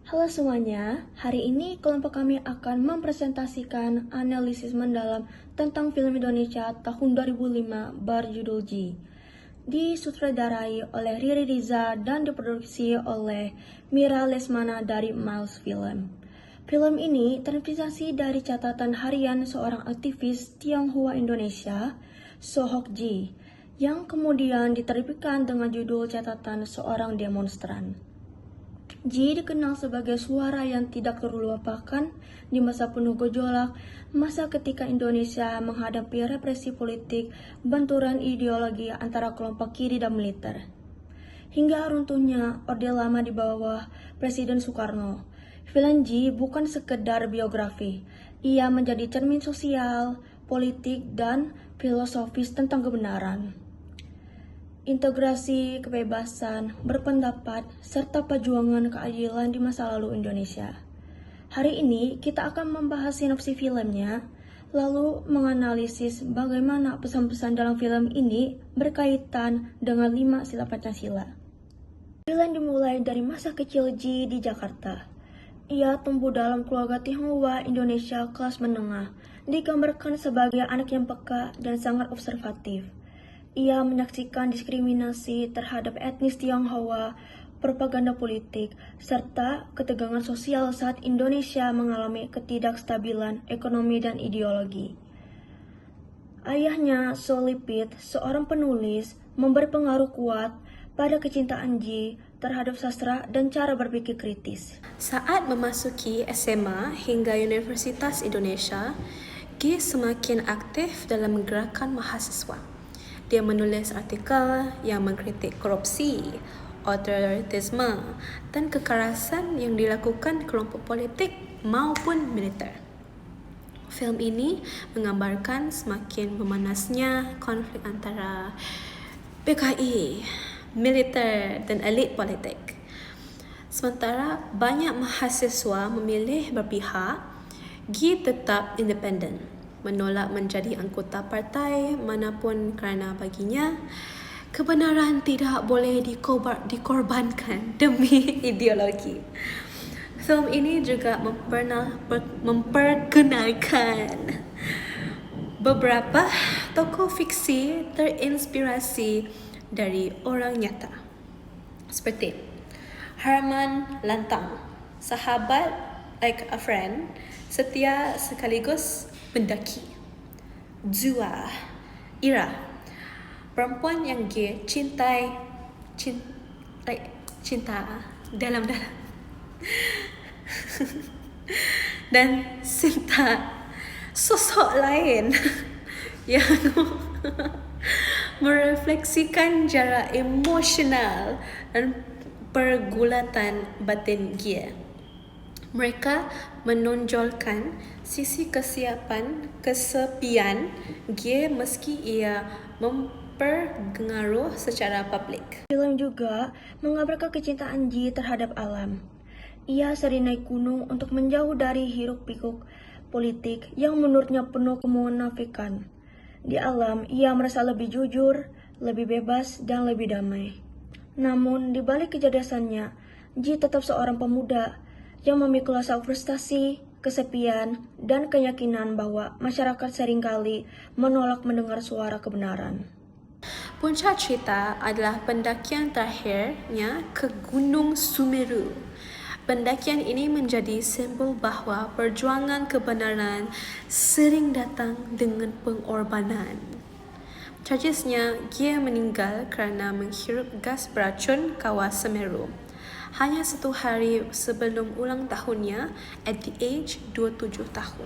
Halo semuanya, hari ini kelompok kami akan mempresentasikan analisis mendalam tentang film Indonesia tahun 2005 berjudul Ji. Disutradarai oleh Riri Riza dan diproduksi oleh Mira Lesmana dari Miles Film. Film ini terinspirasi dari catatan harian seorang aktivis Tionghoa Indonesia, Sohok Ji, yang kemudian diterbitkan dengan judul catatan seorang demonstran. Ji dikenal sebagai suara yang tidak terlupakan di masa penuh gejolak, masa ketika Indonesia menghadapi represi politik, benturan ideologi antara kelompok kiri dan militer. Hingga runtuhnya Orde Lama di bawah Presiden Soekarno. Film Ji bukan sekedar biografi, ia menjadi cermin sosial, politik, dan filosofis tentang kebenaran, integrasi, kebebasan, berpendapat, serta perjuangan keadilan di masa lalu Indonesia. Hari ini kita akan membahas sinopsis filmnya, lalu menganalisis bagaimana pesan-pesan dalam film ini berkaitan dengan 5 sila Pancasila. Film dimulai dari masa kecil Ji di Jakarta. Ia tumbuh dalam keluarga Tionghoa Indonesia kelas menengah, digambarkan sebagai anak yang peka dan sangat observatif. Ia menyaksikan diskriminasi terhadap etnis Tionghoa, propaganda politik, serta ketegangan sosial saat Indonesia mengalami ketidakstabilan ekonomi dan ideologi. Ayahnya, Solipit, seorang penulis, memberi pengaruh kuat pada kecintaan Ji terhadap sastra dan cara berpikir kritis. Saat memasuki SMA hingga Universitas Indonesia, Gi semakin aktif dalam gerakan mahasiswa. Dia menulis artikel yang mengkritik korupsi, otoritarisme, dan kekerasan yang dilakukan kelompok politik maupun militer. Film ini menggambarkan semakin memanasnya konflik antara PKI, militer, dan elit politik. Sementara banyak mahasiswa memilih berpihak, Gi tetap independen, menolak menjadi anggota partai manapun kerana baginya kebenaran tidak boleh dikorbankan demi ideologi. Film ini juga memperkenalkan beberapa tokoh fiksi terinspirasi dari orang nyata, seperti Herman Lantang, sahabat like a friend, setia sekaligus pendaki. Zua, Ira, perempuan yang dia cinta dalam-dalam. Dan Sinta, sosok lain yang merefleksikan jarak emosional dan pergulatan batin dia. Mereka menonjolkan sisi kesepian Gia meski ia mempengaruh secara publik. Film juga mengabarkan kecintaan Ji terhadap alam. Ia sering naik gunung untuk menjauh dari hiruk-pikuk politik yang menurutnya penuh kemunafikan. Di alam, ia merasa lebih jujur, lebih bebas, dan lebih damai. Namun, di balik kecerdasannya, Ji tetap seorang pemuda yang memikul rasa frustasi, kesepian, dan keyakinan bahwa masyarakat seringkali menolak mendengar suara kebenaran. Puncak cerita adalah pendakian terakhirnya ke Gunung Sumeru. Pendakian ini menjadi simbol bahawa perjuangan kebenaran sering datang dengan pengorbanan. Tragisnya, Gia meninggal kerana menghirup gas beracun kawah Semeru. Hanya 1 hari sebelum ulang tahunnya at the age 27 tahun.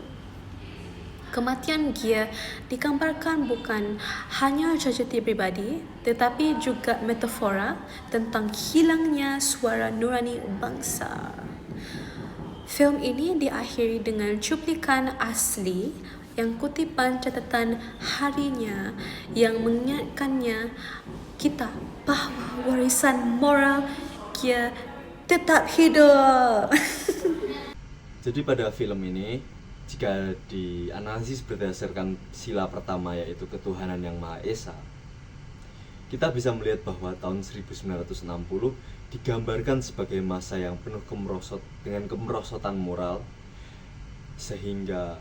Kematian Gia digambarkan bukan hanya tragedi pribadi, tetapi juga metafora tentang hilangnya suara nurani bangsa. Film ini diakhiri dengan cuplikan asli yang kutipan catatan harinya yang mengingatkannya kita bahawa warisan moral Gia tetap hidup. Jadi pada film ini, jika dianalisis berdasarkan sila pertama yaitu ketuhanan yang Maha Esa, kita bisa melihat bahwa tahun 1960 digambarkan sebagai masa yang penuh dengan kemerosotan moral, sehingga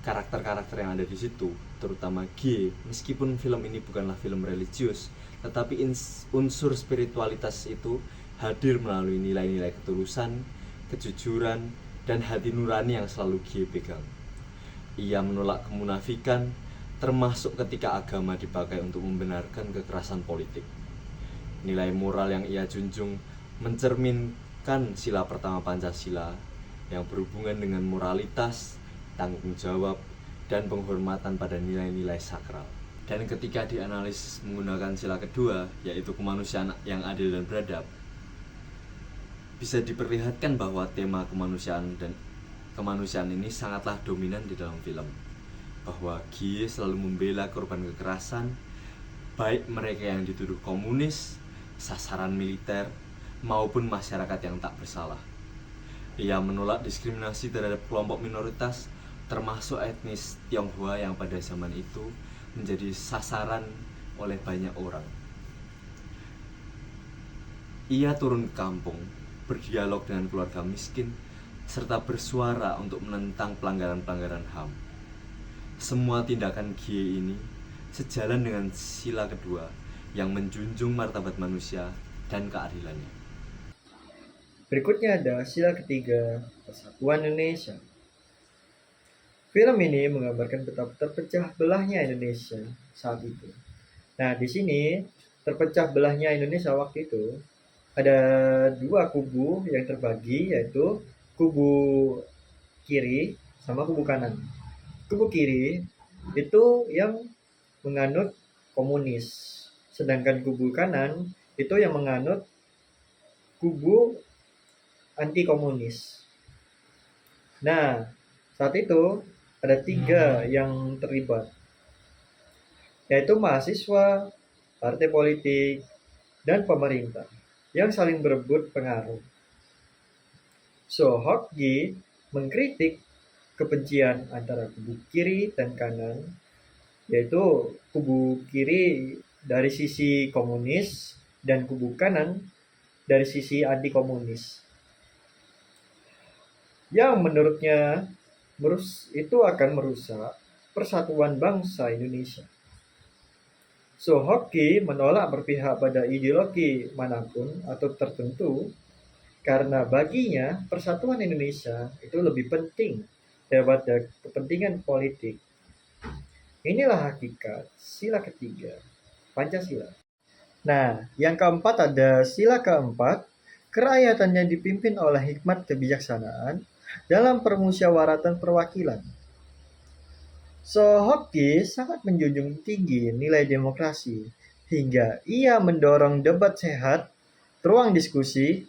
karakter-karakter yang ada di situ, terutama G, meskipun film ini bukanlah film religius, tetapi unsur spiritualitas itu hadir melalui nilai-nilai ketulusan, kejujuran, dan hati nurani yang selalu G pegang. Ia menolak kemunafikan, termasuk ketika agama dipakai untuk membenarkan kekerasan politik. Nilai moral yang ia junjung mencerminkan sila pertama Pancasila yang berhubungan dengan moralitas, tanggung jawab, dan penghormatan pada nilai-nilai sakral. Dan ketika dianalisis menggunakan sila kedua, yaitu kemanusiaan yang adil dan beradab, bisa diperlihatkan bahwa tema kemanusiaan ini sangatlah dominan di dalam film. Bahwa Gie selalu membela korban kekerasan, baik mereka yang dituduh komunis, sasaran militer, maupun masyarakat yang tak bersalah. Ia menolak diskriminasi terhadap kelompok minoritas, termasuk etnis Tionghoa yang pada zaman itu menjadi sasaran oleh banyak orang. Ia turun ke kampung, berdialog dengan keluarga miskin, serta bersuara untuk menentang pelanggaran-pelanggaran HAM. Semua tindakan Gie ini sejalan dengan sila kedua yang menjunjung martabat manusia dan keadilannya. Berikutnya ada sila ketiga, Persatuan Indonesia. Film ini menggambarkan betapa terpecah belahnya Indonesia saat itu. Nah, di sini terpecah belahnya Indonesia waktu itu ada dua kubu yang terbagi, yaitu kubu kiri sama kubu kanan. Kubu kiri itu yang menganut komunis, sedangkan kubu kanan itu yang menganut kubu anti komunis. Nah, saat itu ada tiga yang terlibat, yaitu mahasiswa, partai politik, dan pemerintah yang saling berebut pengaruh. So Hokgi mengkritik kebencian antara kubu kiri dan kanan, yaitu kubu kiri dari sisi komunis dan kubu kanan dari sisi anti komunis, yang menurutnya itu akan merusak persatuan bangsa Indonesia. So Hokgi menolak berpihak pada ideologi manapun atau tertentu, karena baginya persatuan Indonesia itu lebih penting daripada kepentingan politik. Inilah hakikat sila ketiga, Pancasila. Nah, yang keempat ada sila keempat, kerahyatannya dipimpin oleh hikmat kebijaksanaan dalam permusyawaratan perwakilan. So Hokgi sangat menjunjung tinggi nilai demokrasi, hingga ia mendorong debat sehat, ruang diskusi,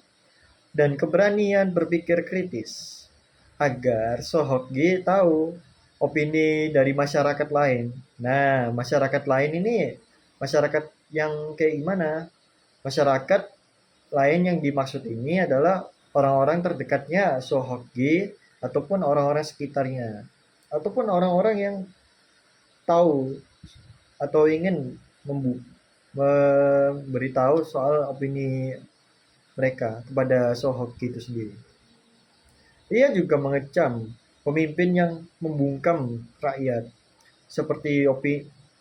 dan keberanian berpikir kritis, agar Sohokgi tahu opini dari masyarakat lain. Nah, masyarakat lain ini masyarakat yang kayak gimana? Masyarakat lain yang dimaksud ini adalah orang-orang terdekatnya Sohokgi ataupun orang-orang sekitarnya, ataupun orang-orang yang tahu atau ingin memberitahu soal opini mereka kepada Sohokgi itu sendiri. Ia juga mengecam pemimpin yang membungkam rakyat, seperti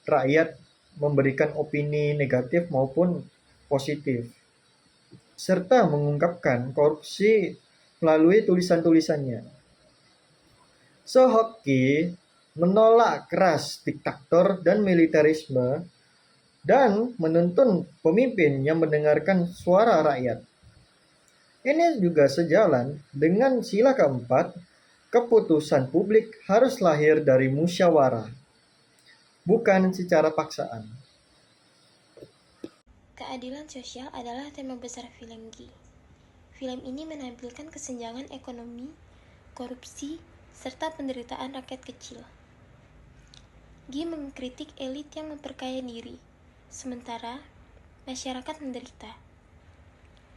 rakyat memberikan opini negatif maupun positif, serta mengungkapkan korupsi melalui tulisan-tulisannya. Sohokgi menolak keras diktator dan militerisme dan menuntun pemimpin yang mendengarkan suara rakyat. Ini juga sejalan dengan sila keempat, keputusan publik harus lahir dari musyawarah, bukan secara paksaan. Keadilan sosial adalah tema besar film Gi. Film ini menampilkan kesenjangan ekonomi, korupsi, serta penderitaan rakyat kecil. Gi mengkritik elit yang memperkaya diri, sementara masyarakat menderita.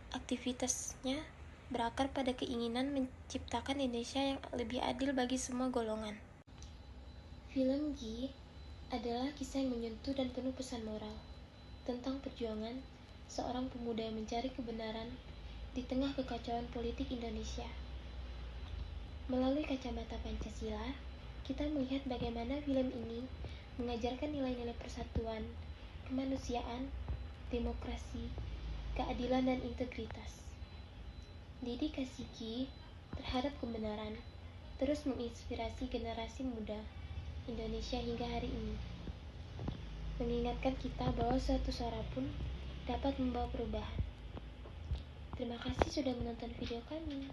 Aktivitasnya berakar pada keinginan menciptakan Indonesia yang lebih adil bagi semua golongan. Film Gi adalah kisah yang menyentuh dan penuh pesan moral. tentang perjuangan seorang pemuda yang mencari kebenaran di tengah kekacauan politik Indonesia. Melalui kacamata Pancasila, kita melihat bagaimana film ini mengajarkan nilai-nilai persatuan, kemanusiaan, demokrasi, keadilan, dan integritas. Dedikasi Ki terhadap kebenaran terus menginspirasi generasi muda Indonesia hingga hari ini, mengingatkan kita bahwa suatu suara pun dapat membawa perubahan. Terima kasih sudah menonton video kami.